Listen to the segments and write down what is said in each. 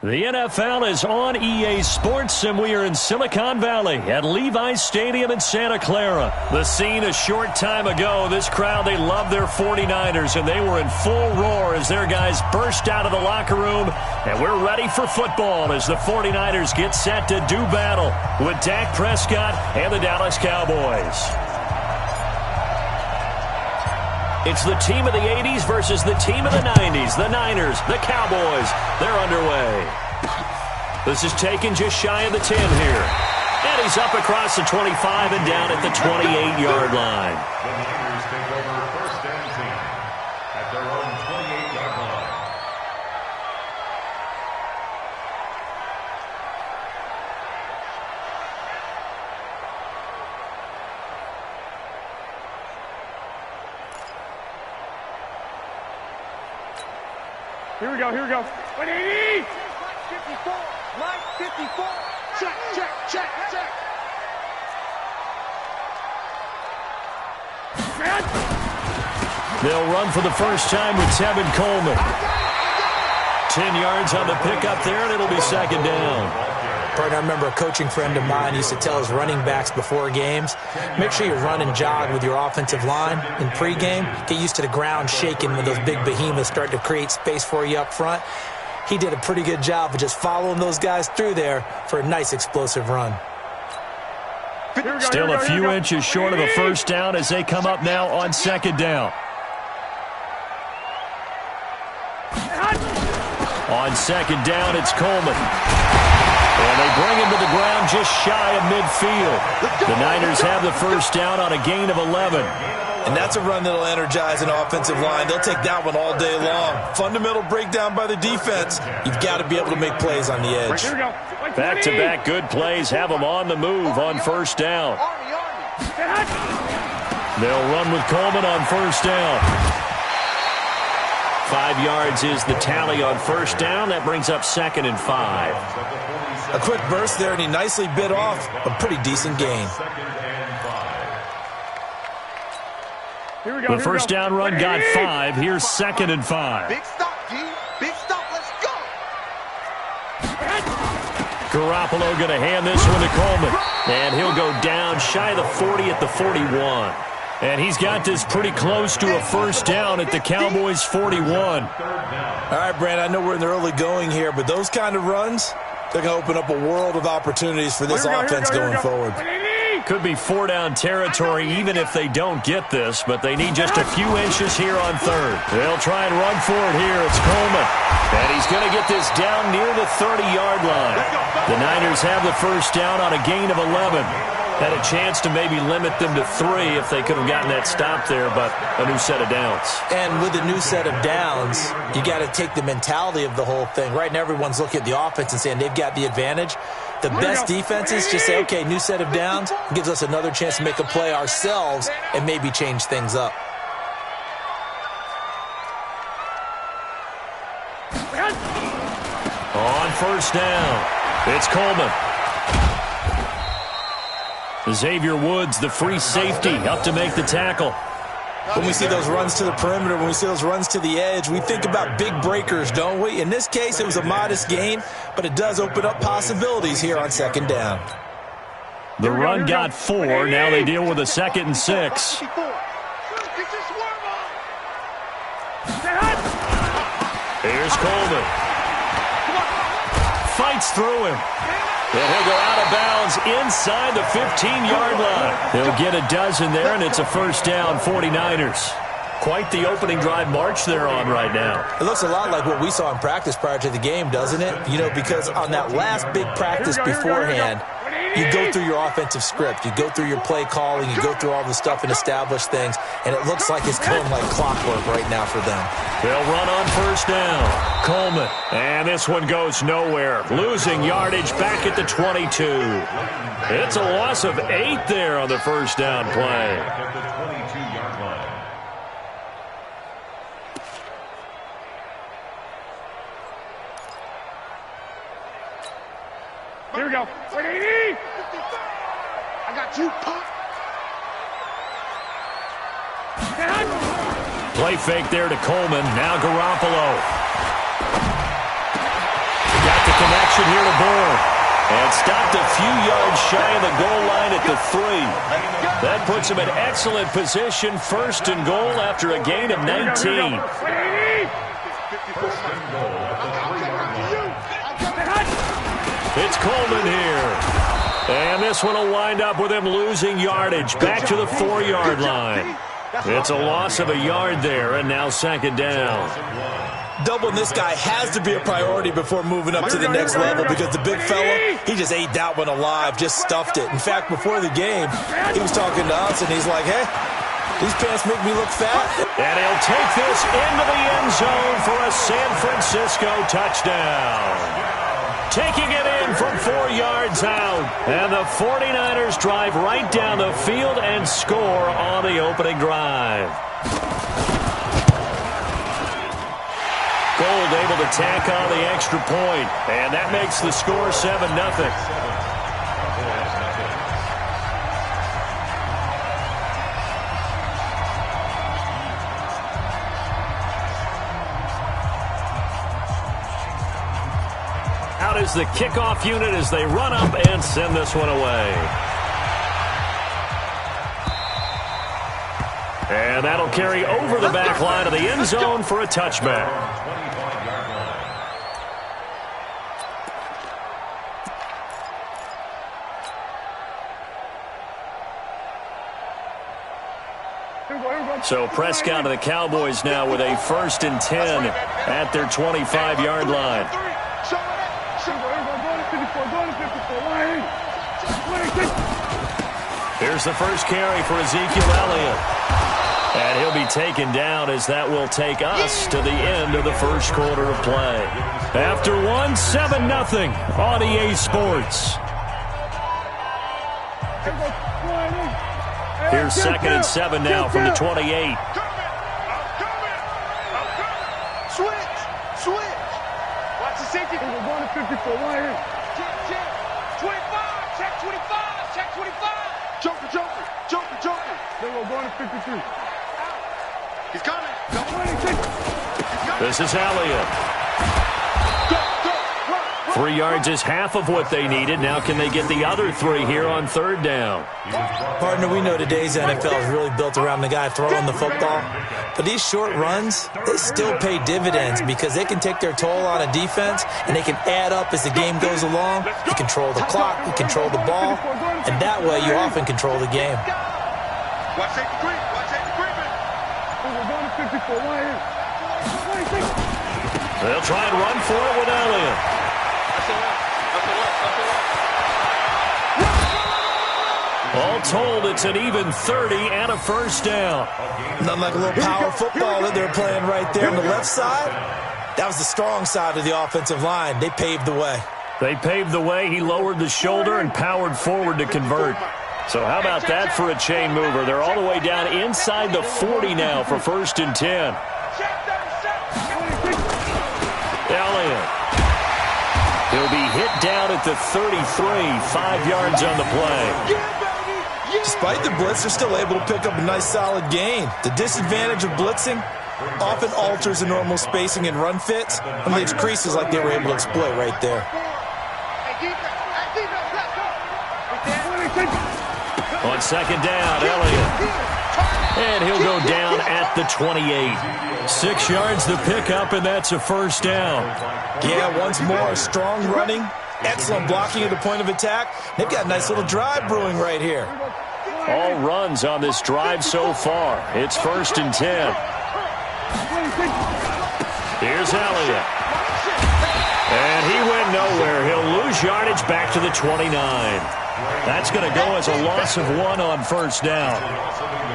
The NFL is on EA Sports, and we are in Silicon Valley at Levi's Stadium in Santa Clara. The scene a short time ago, this crowd, they love their 49ers, and they were in full roar as their guys burst out of the locker room. And we're ready for football as the 49ers get set to do battle with Dak Prescott and the Dallas Cowboys. It's the team of the 80s versus the team of the 90s. The Niners, the Cowboys, they're underway. This is taken just shy of the 10 here. And he's up across the 25 and down at the 28-yard line. The Niners take over first and 10 at their own 28-yard line. Here we go, here we go. 180! 54, line 54. Check, check, check, check. They'll run for the first time with Tevin Coleman. 10 yards on the pickup there, and it'll be second down. I remember a coaching friend of mine used to tell his running backs before games, make sure you run and jog with your offensive line in pregame. Get used to the ground shaking when those big behemoths start to create space for you up front. He did a pretty good job of just following those guys through there for a nice explosive run. Still a few inches short of a first down as they come up now on second down. On second down, it's Coleman. And they bring him to the ground just shy of midfield. The Niners have the first down on a gain of 11. And that's a run that'll energize an offensive line. They'll take that one all day long. Fundamental breakdown by the defense. You've got to be able to make plays on the edge. Back-to-back good plays have them on the move on first down. They'll run with Coleman on first down. 5 yards is the tally on first down. That brings up second and 5. A quick burst there, and he nicely bit off a pretty decent gain. The first down run got 5. Here's second and 5. Big stop, G. Big stop. Let's go. Garoppolo going to hand this one to Coleman. And he'll go down shy of the 40 at the 41. And he's got this pretty close to a first down at the Cowboys' 41. All right, Brand, I know we're in the early going here, but those kind of runs, they're going to open up a world of opportunities for this offense going forward. Could be 4-down territory even if they don't get this, but they need just a few inches here on third. They'll try and run for it here. It's Coleman. And he's going to get this down near the 30-yard line. The Niners have the first down on a gain of 11. Had a chance to maybe limit them to 3 if they could have gotten that stop there, but a new set of downs. And with a new set of downs, you got to take the mentality of the whole thing. Right now, everyone's looking at the offense and saying they've got the advantage. The best defenses just say, okay, new set of downs, gives us another chance to make a play ourselves and maybe change things up. On first down, it's Coleman. Xavier Woods, the free safety, up to make the tackle. When we see those runs to the perimeter, when we see those runs to the edge, we think about big breakers, don't we? In this case, it was a modest gain, but it does open up possibilities here on second down. The run got 4. Now they deal with a second and 6. Here's Coleman. Fights through him. And he'll go out of bounds inside the 15-yard line. He'll get a dozen there, and it's a first down, 49ers. Quite the opening drive march they're on right now. It looks a lot like what we saw in practice prior to the game, doesn't it? You know, because on that last big practice beforehand, you go through your offensive script. You go through your play calling. You go through all the stuff and establish things. And it looks like it's going like clockwork right now for them. They'll run on first down. Coleman. And this one goes nowhere. Losing yardage back at the 22. It's a loss of 8 there on the first down play. At the 22-yard line. Here we go. 180. I got you, pop. Play fake there to Coleman. Now Garoppolo. Got the connection here to Bourne. And stopped a few yards shy of the goal line at the 3. That puts him in excellent position, 1st and goal after a gain of 19. It's Coleman here. And this one will wind up with him losing yardage back to the 4-yard line. It's a loss of a yard there, and now 2nd down. Doubling this guy has to be a priority before moving up to the next level because the big fella, he just ate that one alive, just stuffed it. In fact, before the game, he was talking to us, and he's like, hey, these pants make me look fat. And he'll take this into the end zone for a San Francisco touchdown. Taking it in from 4 yards out. And the 49ers drive right down the field and score on the opening drive. Gold able to tack on the extra point, and that makes the score 7-0. Out is the kickoff unit as they run up and send this one away. And that'll carry over the back line of the end zone for a touchback. So Prescott and the Cowboys now with a 1st and 10 at their 25-yard line. Here's the first carry for Ezekiel Elliott. And he'll be taken down as that will take us to the end of the first quarter of play. After 7-0 on EA Sports. Here's 2nd and 7 now from the 28. Switch. Watch the safety. We're going to 54. Check. 25. Check 25. Check 25. Joker. Then we're going to 53. He's coming. This is Elliott. 3 yards is half of what they needed. Now can they get the other 3 here on 3rd down? Partner, we know today's NFL is really built around the guy throwing the football. But these short runs, they still pay dividends because they can take their toll on a defense and they can add up as the game goes along. You control the clock, you control the ball, and that way you often control the game. Watch safety creep. We're going to 54. They'll try and run for it with Elliott. All told, it's an even 30 and a 1st down. Nothing like a little power football that they're playing right there on the left side. That was the strong side of the offensive line. They paved the way. They paved the way. He lowered the shoulder and powered forward to convert. So how about that for a chain mover? They're all the way down inside the 40 now for 1st and 10. Elliott. He'll be hit down at the 33, 5 yards on the play. Despite the blitz, they're still able to pick up a nice solid gain. The disadvantage of blitzing often alters the normal spacing and run fits and leaves creases like they were able to exploit right there. On 2nd down, Elliott. And he'll go down at the 28. 6 yards the pickup, and that's a 1st down. Yeah, once more, strong running, excellent blocking at the point of attack. They've got a nice little drive brewing right here. All runs on this drive so far. It's 1st and 10. Here's Elliott. And he went nowhere. He'll lose yardage back to the 29. That's going to go as a loss of 1 on 1st down.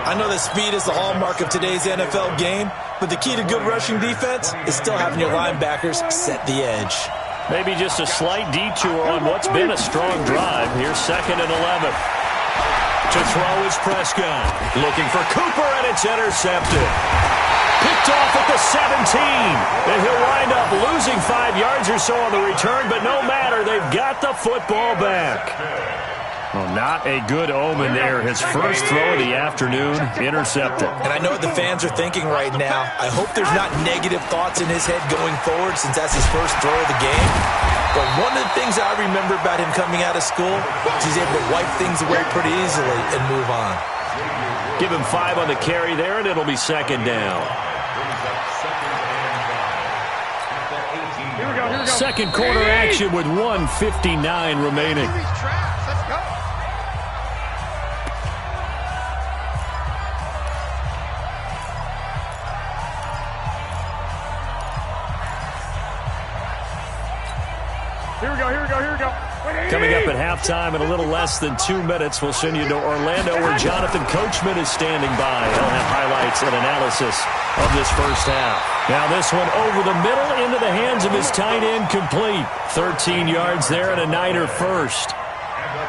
I know that speed is the hallmark of today's NFL game, but the key to good rushing defense is still having your linebackers set the edge. Maybe just a slight detour on what's been a strong drive. Here's 2nd and 11. To throw is Prescott. Looking for Cooper, and it's intercepted. Picked off at the 17. And he'll wind up losing 5 yards or so on the return, but no matter, they've got the football back. Well, not a good omen there. His first throw of the afternoon, intercepted. And I know what the fans are thinking right now. I hope there's not negative thoughts in his head going forward since that's his first throw of the game. But one of the things I remember about him coming out of school is he's able to wipe things away pretty easily and move on. Give him 5 on the carry there, and it'll be second down. Here we go. Second quarter action with 1:59 remaining. Let's go. Here we go. Coming up at halftime in a little less than 2 minutes, we'll send you to Orlando where Jonathan Coachman is standing by. He'll have highlights and analysis of this first half. Now this one over the middle into the hands of his tight end, complete. 13 yards there and a Niner first.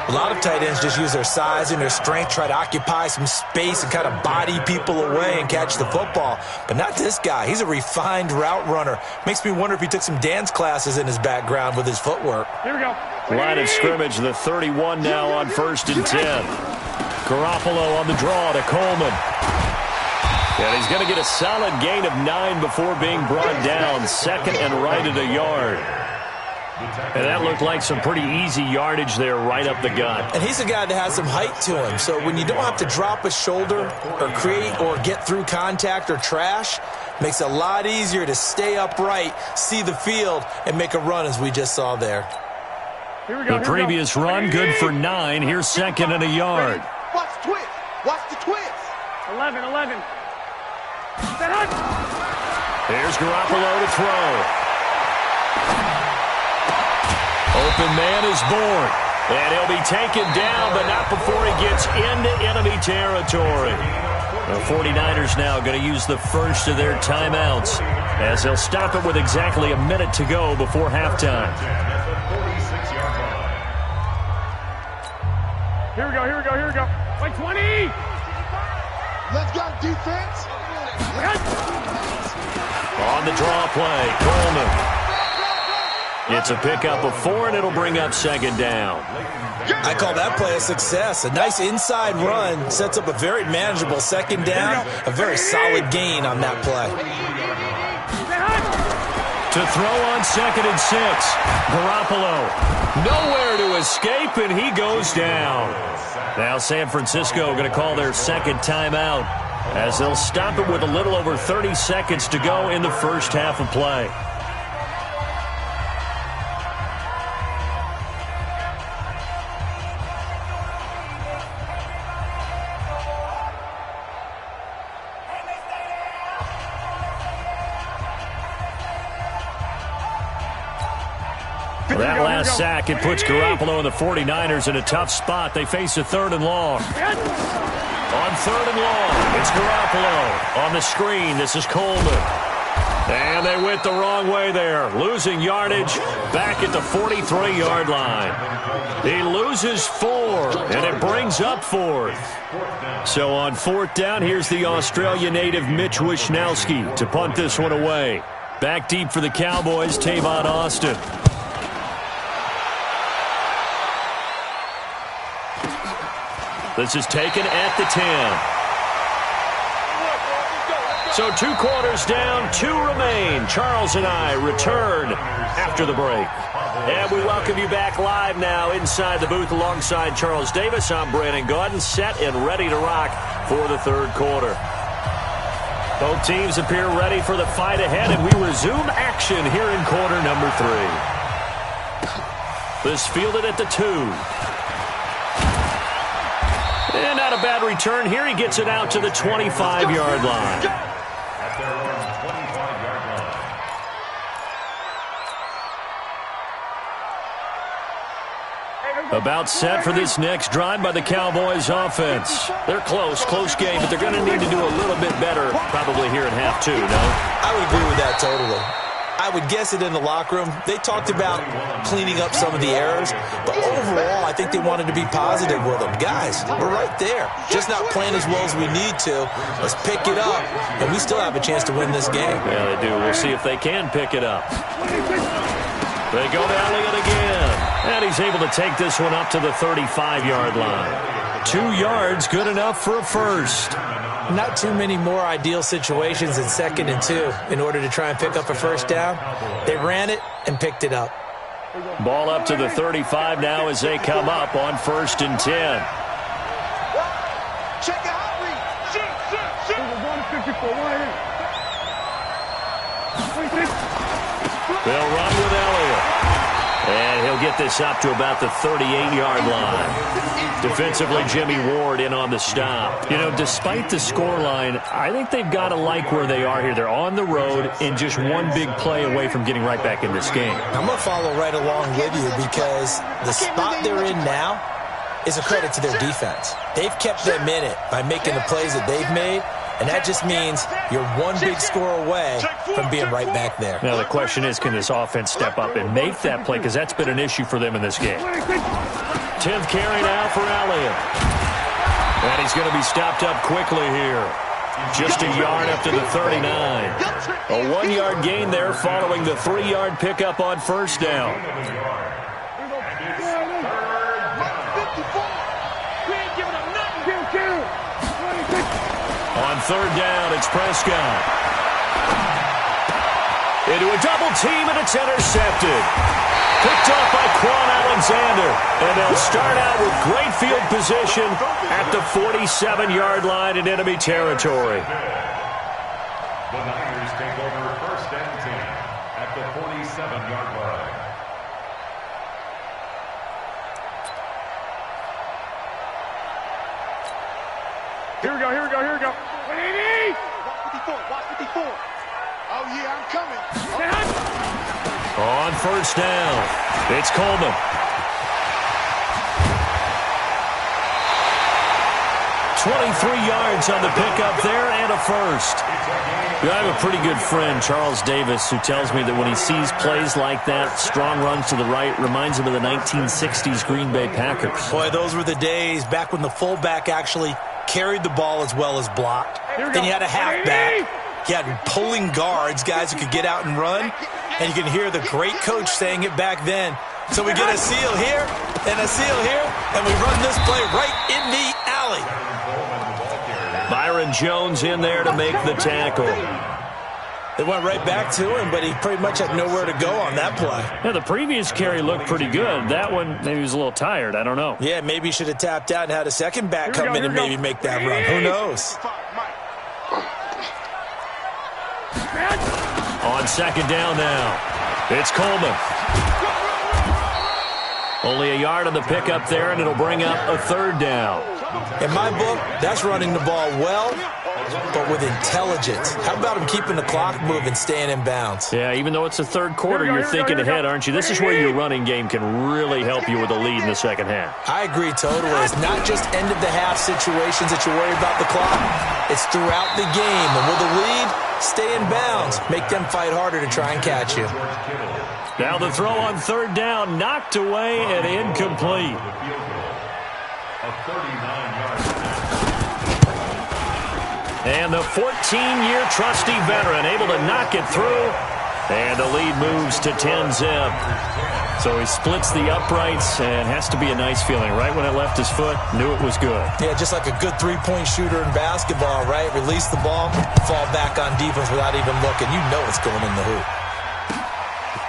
A lot of tight ends just use their size and their strength, try to occupy some space and kind of body people away and catch the football. But not this guy. He's a refined route runner. Makes me wonder if he took some dance classes in his background with his footwork. Here we go. Line of scrimmage, the 31 now on 1st and 10. Garoppolo on the draw to Coleman. And he's going to get a solid gain of 9 before being brought down. Second and right at a yard. And that looked like some pretty easy yardage there right up the gut. And he's a guy that has some height to him. So when you don't have to drop a shoulder or create or get through contact or trash, makes it a lot easier to stay upright, see the field, and make a run as we just saw there. Here we go. The previous run, good for 9. Here's second and a yard. Watch the twist. Watch the twist. 11. Here's Garoppolo to throw. Open man is born. And he'll be taken down, but not before he gets into enemy territory. The 49ers now going to use the first of their timeouts as they'll stop it with exactly a minute to go before halftime. Here we go. Like 20. Let's go, defense. On the draw play, Coleman. It's a pickup of 4, and it'll bring up second down. I call that play a success. A nice inside run sets up a very manageable second down, a very solid gain on that play. To throw on 2nd and 6. Garoppolo nowhere to escape, and he goes down. Now San Francisco going to call their second timeout as they'll stop it with a little over 30 seconds to go in the first half of play. That last sack, it puts Garoppolo and the 49ers in a tough spot. They face a 3rd and long. On 3rd and long, it's Garoppolo. On the screen, this is Coleman. And they went the wrong way there. Losing yardage back at the 43-yard line. He loses 4, and it brings up 4th. So on 4th down, here's the Australia native Mitch Wishnowsky to punt this one away. Back deep for the Cowboys, Tavon Austin. This is taken at the 10. So 2 quarters down, 2 remain. Charles and I return after the break. And we welcome you back live now inside the booth alongside Charles Davis. I'm Brandon Gaudin, set and ready to rock for the 3rd quarter. Both teams appear ready for the fight ahead, and we resume action here in quarter number 3. This fielded at the 2. And not a bad return here. He gets it out to the 25-yard line. About set for this next drive by the Cowboys offense. They're close game, but they're going to need to do a little bit better probably here in half 2, no? I would agree with that totally. I would guess it in the locker room. They talked about cleaning up some of the errors, but overall, I think they wanted to be positive with them. Guys, we're right there. Just not playing as well as we need to. Let's pick it up, and we still have a chance to win this game. Yeah, they do. We'll see if they can pick it up. They go to Elliott again, and he's able to take this one up to the 35-yard line. 2 yards, good enough for a first. Not too many more ideal situations in 2nd and 2 in order to try and pick up a first down. They ran it and picked it up. Ball up to the 35 now as they come up on 1st and 10. Check it out, read. Shoot. We're going to 54. They'll run with Elliott. And he'll get this up to about the 38-yard line. Defensively, Jimmy Ward in on the stop. You know, despite the scoreline, I think they've got to like where they are here. They're on the road and just one big play away from getting right back in this game. I'm going to follow right along with you because the spot they're in now is a credit to their defense. They've kept them in it by making the plays that they've made, and that just means you're one big score away from being right back there. Now the question is, can this offense step up and make that play? Because that's been an issue for them in this game. 10th carry now for Elliott. And he's going to be stopped up quickly here. Just a yard up to the 39. A 1-yard gain there following the 3-yard pickup on 1st down. On 3rd down, it's Prescott. Into a double team, and it's intercepted. Picked off by Quan Alexander. And they'll start out with great field position at the 47-yard line in enemy territory. The Niners take over 1st and 10 at the 47-yard line. Here we go. Watch 54. Oh, yeah, I'm coming. On 1st down, it's Coleman. 23 yards on the pickup there and a first. I have a pretty good friend, Charles Davis, who tells me that when he sees plays like that, strong runs to the right, reminds him of the 1960s Green Bay Packers. Boy, those were the days back when the fullback actually carried the ball as well as blocked. Then you had a halfback. You had pulling guards, guys who could get out and run. And you can hear the great coach saying it back then. So we get a seal here and a seal here, and we run this play right in the alley. Byron Jones in there to make the tackle. They went right back to him, but he pretty much had nowhere to go on that play. Yeah, the previous carry looked pretty good. That one, maybe he was a little tired. I don't know. Yeah, maybe he should have tapped out and had a second back come in and maybe make that run. Who knows? On 2nd down now, it's Coleman. Only a yard on the pickup there, and it'll bring up a 3rd down. In my book, that's running the ball well, but with intelligence. How about him keeping the clock moving, staying in bounds? Yeah, even though it's the 3rd quarter, you're thinking ahead, aren't you? This is where your running game can really help you with a lead in the 2nd half. I agree totally. It's not just end-of-the-half situations that you worry about the clock. It's throughout the game. And with a lead, stay in bounds. Make them fight harder to try and catch you. Now the throw on 3rd down, knocked away and incomplete. And the 14-year trusty veteran able to knock it through. And the lead moves to 10-zip. So he splits the uprights, and has to be a nice feeling. Right when it left his foot, knew it was good. Yeah, just like a good three-point shooter in basketball, right? Release the ball, fall back on defense without even looking. You know it's going in the hoop.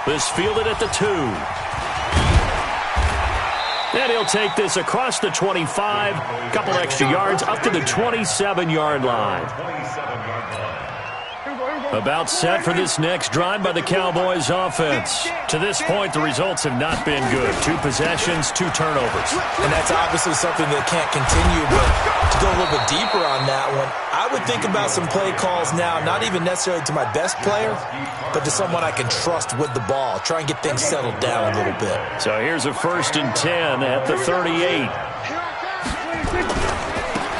This fielded at the 2. And he'll take this across the 25, a couple extra yards, up to the 27-yard line. About set for this next drive by the Cowboys offense. To this point, the results have not been good. 2 possessions, 2 turnovers. And that's obviously something that can't continue, but to go a little bit deeper on that one, I would think about some play calls now, not even necessarily to my best player, but to someone I can trust with the ball. Try and get things settled down a little bit. So here's a 1st and 10 at the 38.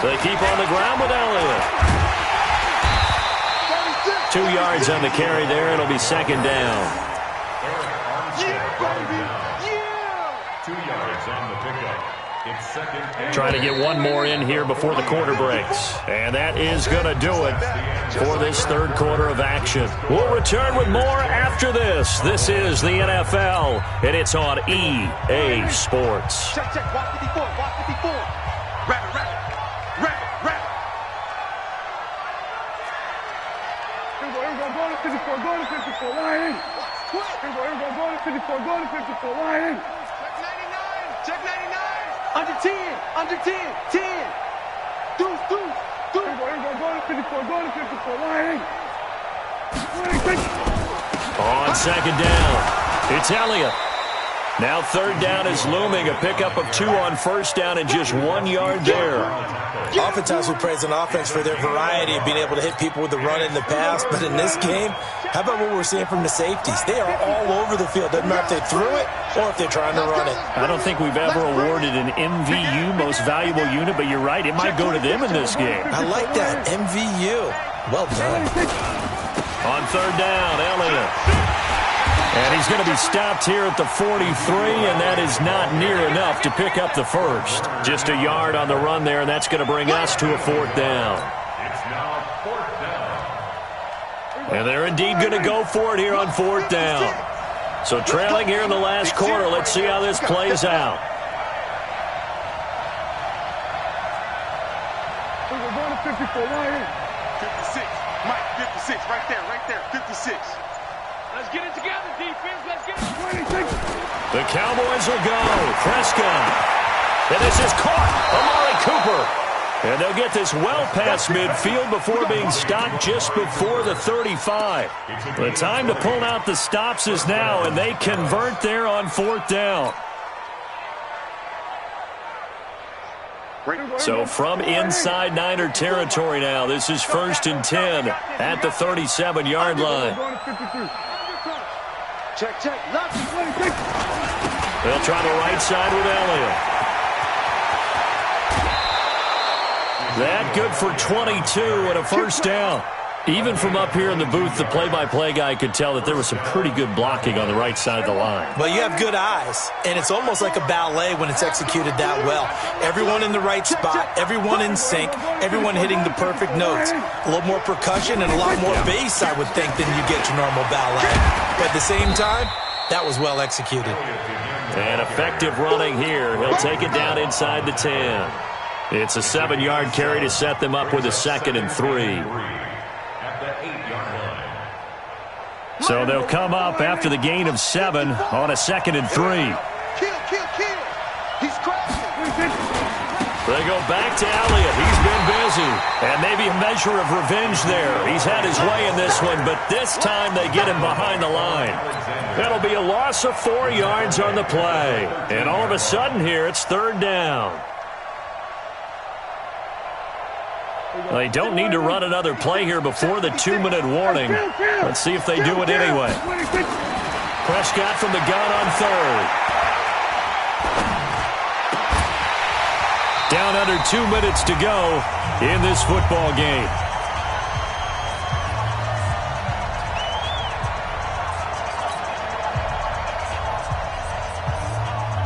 They keep on the ground with Elliott. 2 yards on the carry there. It'll be 2nd down. 2 yards on the pickup. It's 2nd. Trying to get one more in here before the quarter breaks. And that is going to do it for this 3rd quarter of action. We'll return with more after this. This is the NFL, and it's on EA Sports. Check. Watch 54. Wrap it. Here we go. Go to 54. Go to 54. Here we go. Go to 54. Go to 54. Line in. Check 99. Check 99. Under 10. Under 10. 10. Deuce. Here we go. Go to 54. Go to 54. Line in. On second down, it's Elliott. Now third down is looming. A pickup of 2 on first down and just 1 yard there. Oftentimes we praise an offense for their variety of being able to hit people with the run in the pass. But in this game, how about what we're seeing from the safeties? They are all over the field. Doesn't matter if they threw it or if they're trying to run it. I don't think we've ever awarded an MVU, most valuable unit, but you're right. It might go to them in this game. I like that. MVU. Well done. On third down, Elliott. And he's going to be stopped here at the 43, and that is not near enough to pick up the first. Just a yard on the run there, and that's going to bring us to a fourth down. It's now 4th down. And they're indeed going to go for it here on fourth down. So trailing here in the last quarter, let's see how this plays out. We're going to 54. Line in. 56. Mike, 56. Right there. 56. Let's get it together, defense. Let's get it. 26. The Cowboys will go. Prescott. And this is caught. Amari Cooper. And they'll get this well past midfield before being stopped just before the 35. The time to pull out the stops is now, and they convert there on fourth down. So from inside Niner territory now, this is 1st and 10 at the 37-yard line. Check. Left. They'll try the right side with Elliott. That good for 22 and a first down. Even from up here in the booth, the play-by-play guy could tell that there was some pretty good blocking on the right side of the line. Well, you have good eyes, and it's almost like a ballet when it's executed that well. Everyone in the right spot, everyone in sync, everyone hitting the perfect notes. A little more percussion and a lot more bass, I would think, than you get your normal ballet. But at the same time, that was well executed. And effective running here. He'll take it down inside the 10. It's a 7-yard carry to set them up with a 2nd and 3. So they'll come up after the gain of 7 on a 2nd and 3. Kill. He's crashing. They go back to Elliott. He's been busy. And maybe a measure of revenge there. He's had his way in this one, but this time they get him behind the line. That'll be a loss of 4 yards on the play. And all of a sudden here, it's third down. They don't need to run another play here before the 2-minute warning. Let's see if they do it anyway. Prescott from the gun on third. Down under 2 minutes to go in this football game.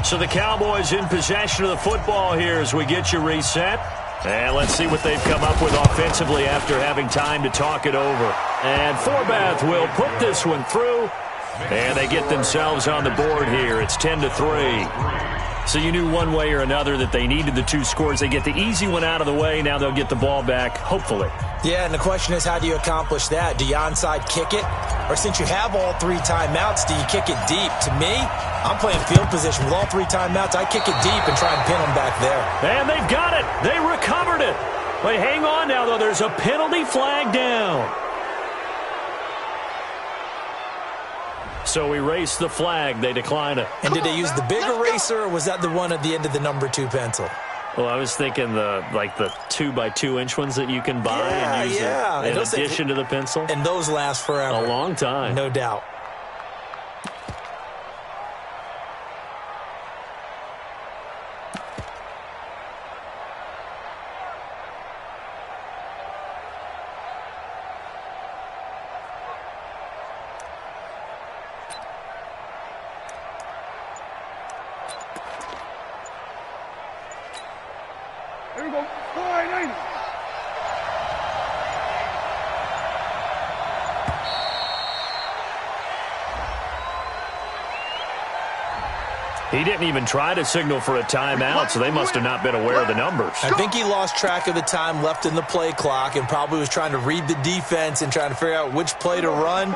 So the Cowboys in possession of the football here as we get you reset. And let's see what they've come up with offensively after having time to talk it over. And Forbath will put this one through. And they get themselves on the board here. It's 10-3. So you knew one way or another that they needed the 2 scores. They get the easy one out of the way. Now they'll get the ball back, hopefully. Yeah, and the question is, how do you accomplish that? Do you onside kick it? Or since you have all 3 timeouts, do you kick it deep? To me, I'm playing field position with all 3 timeouts. I kick it deep and try and pin them back there. And they've got it. They recovered it. But hang on now, though. There's a penalty flag down. So erase the flag. They decline it. And did they use the big eraser, or was that the one at the end of the number 2 pencil? Well, I was thinking the 2x2-inch ones that you can buy and use in addition to the pencil. And those last forever. A long time. No doubt. Here we go. 490. He didn't even try to signal for a timeout, so they must have not been aware of the numbers. I think he lost track of the time left in the play clock and probably was trying to read the defense and trying to figure out which play to run.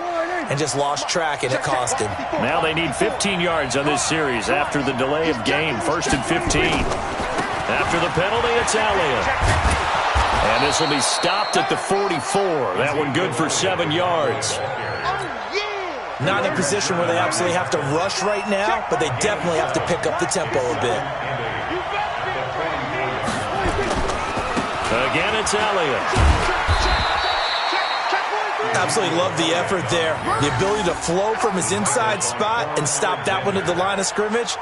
and just lost track, and it cost him. Now they need 15 yards on this series after the delay of game. 1st and 15. After the penalty, it's Elliott. And this will be stopped at the 44. That one good for 7 yards. Not in a position where they absolutely have to rush right now, but they definitely have to pick up the tempo a bit. Again, it's Elliott. Absolutely love the effort there. The ability to flow from his inside spot and stop that one at the line of scrimmage.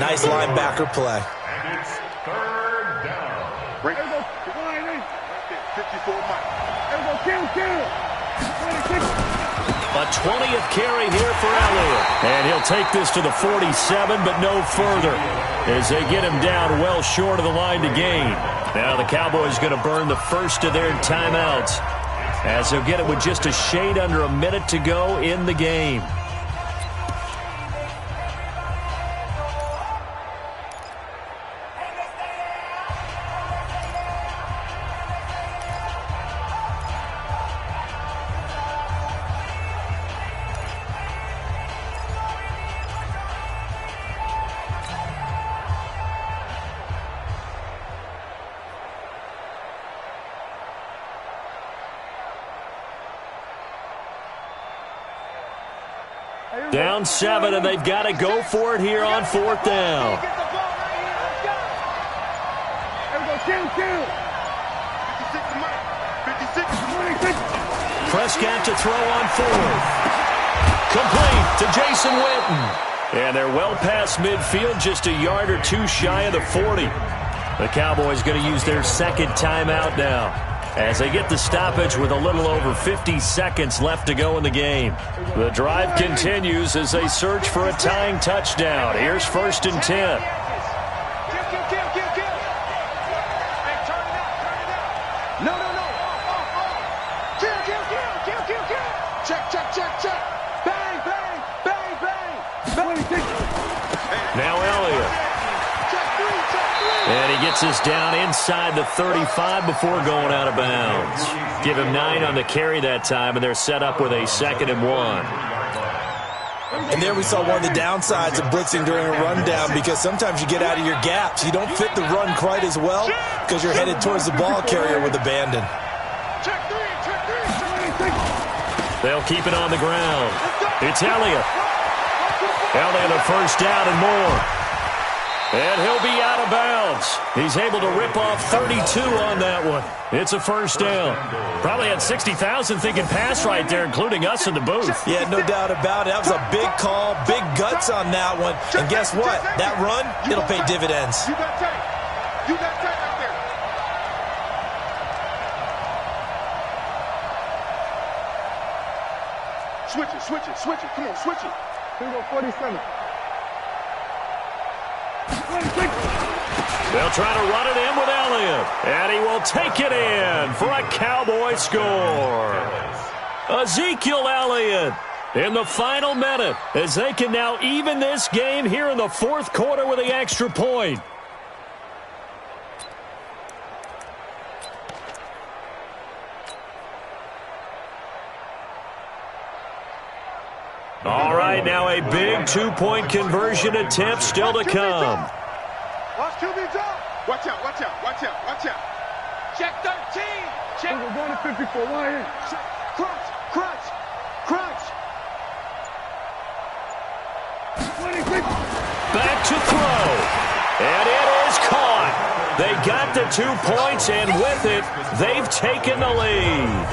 Nice linebacker play. And it's 3rd down. Break. 54 A 20th carry here for Elliott. And he'll take this to the 47, but no further, as they get him down well short of the line to gain. Now the Cowboys going to burn the first of their timeouts, as they'll get it with just a shade under a minute to go in the game. Down 7, and they've got to go for it here on 4th down. Prescott to throw on 4th. Complete to Jason Witten. And they're well past midfield, just a yard or two shy of the 40. The Cowboys going to use their second timeout now, as they get the stoppage with a little over 50 seconds left to go in the game. The drive continues as they search for a tying touchdown. Here's 1st and 10. Now Elliott. And he gets this down inside the 35 before going out of bounds. Give him 9 on the carry that time, and they're set up with a 2nd and 1. And there we saw one of the downsides of blitzing during a rundown, because sometimes you get out of your gaps. You don't fit the run quite as well because you're headed towards the ball carrier with abandon. They'll keep it on the ground. It's Elliott. Elliott a first down and more. And he'll be out of bounds. He's able to rip off 32 on that one. It's a first down. Probably had 60,000 thinking pass right there, including us in the booth. Yeah, no doubt about it. That was a big call, big guts on that one. And guess what? That run, it'll pay dividends. You got tape. You got tape out there. Switch it, switch it, switch it. Come on, switch it. Here we go, 47. They'll try to run it in with Elliott. And he will take it in for a Cowboy score. Ezekiel Elliott in the final minute, as they can now even this game here in the 4th quarter with the extra point. All right, now a big 2-point conversion attempt still to come. Watch QB drop. Watch out, watch out, watch out, watch out. Check 13. Check. We're going to 54. One in. Crunch, crunch, crunch. 26. Back to throw. And it is caught. They got the 2 points, and with it, they've taken the lead.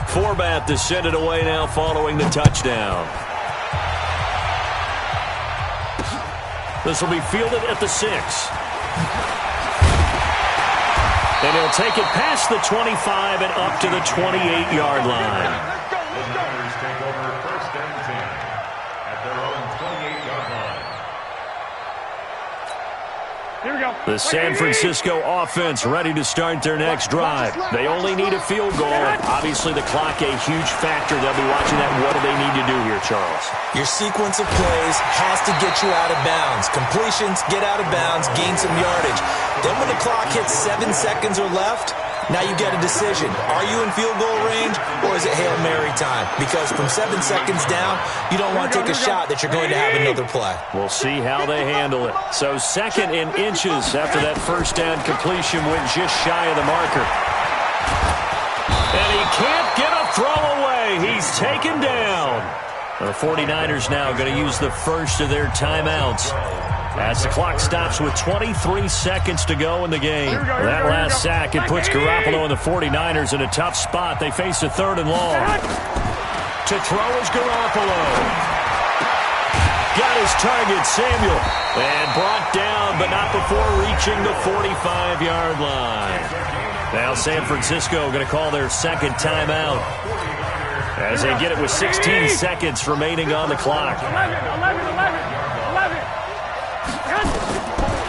Forbat to send it away now following the touchdown. This will be fielded at the 6. And he'll take it past the 25 and up to the 28-yard line. The Niners take over 1st and 10 at their own 28-yard line. Here we go. The San Francisco offense ready to start their next drive. They only need a field goal. Obviously, the clock a huge factor. They'll be watching that. What do they need to do here, Charles? Your sequence of plays has to get you out of bounds. Completions, get out of bounds, gain some yardage. Then when the clock hits 7 seconds or left, now you get a decision. Are you in field goal range, or is it Hail Mary time? Because from 7 seconds down, you don't want to take a shot that you're going to have another play. We'll see how they handle it. So 2nd and inches after that first down completion went just shy of the marker. And he can't get a throw away. He's taken down. The 49ers now going to use the first of their timeouts as the clock stops with 23 seconds to go in the game. That last sack, it puts Garoppolo and the 49ers in a tough spot. They face a 3rd and long. To throw is Garoppolo. Got his target, Samuel. And brought down, but not before reaching the 45-yard line. Now San Francisco going to call their 2nd timeout as they get it with 16 seconds remaining on the clock.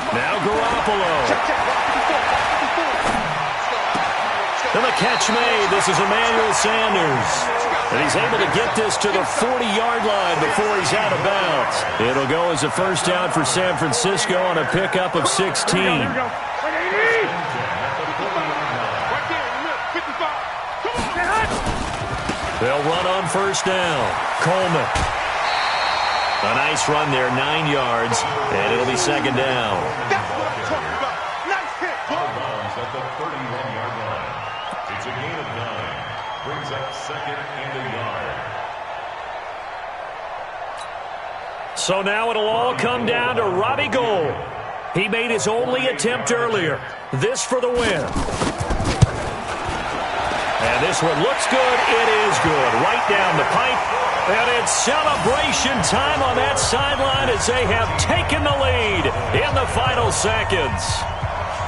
Now Garoppolo. And the catch made. This is Emmanuel Sanders. And he's able to get this to the 40-yard line before he's out of bounds. It'll go as a first down for San Francisco on a pickup of 16. They'll run on first down. Coleman. A nice run there, 9 yards, and it'll be 2nd down. That's what I'm talking about. Nice hit. Bombs at the 31-yard line. It's a gain of 9. Brings up 2nd and a yard. So now it'll all come down to Robbie Gould. He made his only attempt earlier. This for the win. And this one looks good. It is good. Right down the pipe. And it's celebration time on that sideline as they have taken the lead in the final seconds.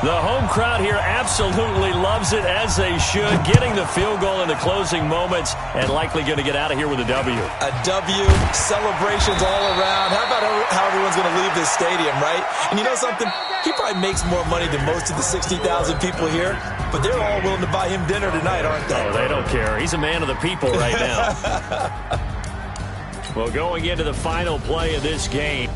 The home crowd here absolutely loves it, as they should, getting the field goal in the closing moments and likely going to get out of here with a W. A W, celebrations all around. How about how everyone's going to leave this stadium, right? And you know something? He probably makes more money than most of the 60,000 people here, but they're all willing to buy him dinner tonight, aren't they? Oh, they don't care. He's a man of the people right now. Well, going into the final play of this game.